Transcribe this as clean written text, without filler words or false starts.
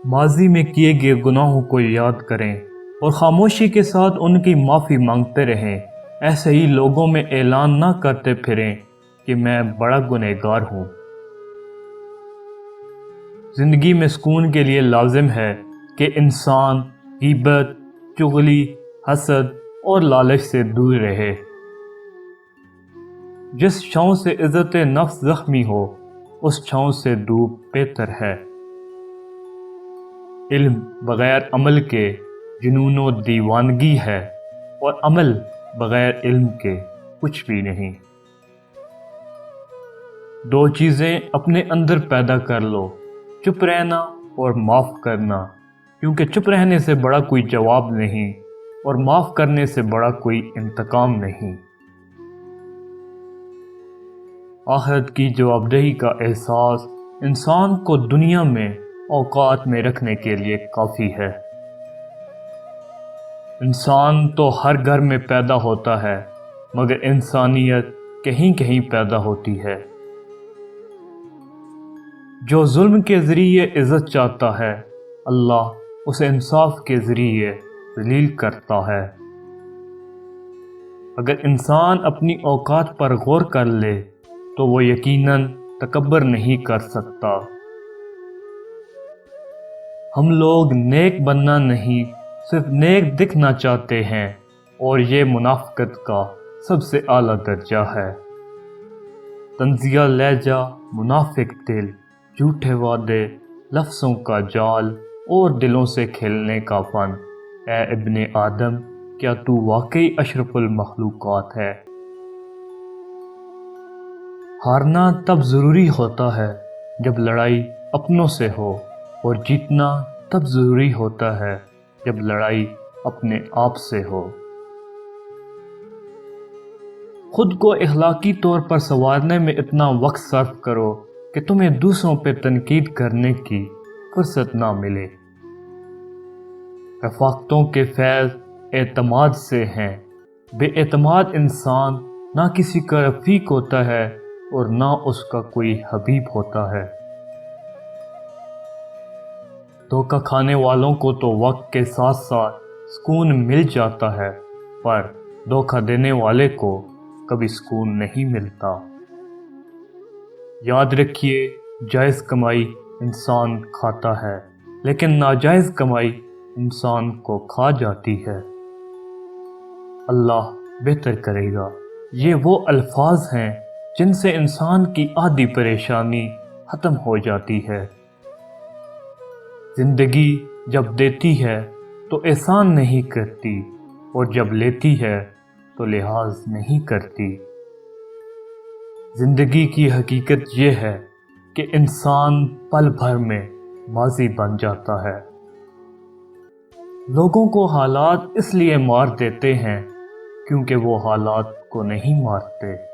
ماضی میں کیے گئے گناہوں کو یاد کریں اور خاموشی کے ساتھ ان کی معافی مانگتے رہیں۔ ایسے ہی لوگوں میں اعلان نہ کرتے پھریں کہ میں بڑا گنہگار ہوں۔ زندگی میں سکون کے لیے لازم ہے کہ انسان غیبت، چغلی، حسد اور لالچ سے دور رہے۔ جس چھاؤں سے عزت نفس زخمی ہو اس چھاؤں سے دھوپ بہتر ہے۔ علم بغیر عمل کے جنون و دیوانگی ہے اور عمل بغیر علم کے کچھ بھی نہیں۔ دو چیزیں اپنے اندر پیدا کر لو، چپ رہنا اور معاف کرنا، کیونکہ چپ رہنے سے بڑا کوئی جواب نہیں اور معاف کرنے سے بڑا کوئی انتقام نہیں۔ آخرت کی جواب دہی کا احساس انسان کو دنیا میں اوقات میں رکھنے کے لیے کافی ہے۔ انسان تو ہر گھر میں پیدا ہوتا ہے مگر انسانیت کہیں کہیں پیدا ہوتی ہے۔ جو ظلم کے ذریعے عزت چاہتا ہے اللہ اسے انصاف کے ذریعے ذلیل کرتا ہے۔ اگر انسان اپنی اوقات پر غور کر لے تو وہ یقیناً تکبر نہیں کر سکتا۔ ہم لوگ نیک بننا نہیں صرف نیک دکھنا چاہتے ہیں اور یہ منافقت کا سب سے اعلیٰ درجہ ہے۔ تنزیہ لہجہ، منافق دل، جھوٹے وعدے، لفظوں کا جال اور دلوں سے کھیلنے کا فن۔ اے ابن آدم، کیا تو واقعی اشرف المخلوقات ہے؟ ہارنا تب ضروری ہوتا ہے جب لڑائی اپنوں سے ہو اور جیتنا تب ضروری ہوتا ہے جب لڑائی اپنے آپ سے ہو۔ خود کو اخلاقی طور پر سنوارنے میں اتنا وقت صرف کرو کہ تمہیں دوسروں پہ تنقید کرنے کی فرصت نہ ملے۔ رفاقتوں کے فیض اعتماد سے ہیں۔ بے اعتماد انسان نہ کسی کا رفیق ہوتا ہے اور نہ اس کا کوئی حبیب ہوتا ہے۔ دھوکہ کھانے والوں کو تو وقت کے ساتھ ساتھ سکون مل جاتا ہے، پر دھوکہ دینے والے کو کبھی سکون نہیں ملتا۔ یاد رکھیے، جائز کمائی انسان کھاتا ہے لیکن ناجائز کمائی انسان کو کھا جاتی ہے۔ اللہ بہتر کرے گا۔ یہ وہ الفاظ ہیں جن سے انسان کی آدھی پریشانی ختم ہو جاتی ہے۔ زندگی جب دیتی ہے تو احسان نہیں کرتی اور جب لیتی ہے تو لحاظ نہیں کرتی۔ زندگی کی حقیقت یہ ہے کہ انسان پل بھر میں ماضی بن جاتا ہے۔ لوگوں کو حالات اس لیے مار دیتے ہیں کیونکہ وہ حالات کو نہیں مارتے۔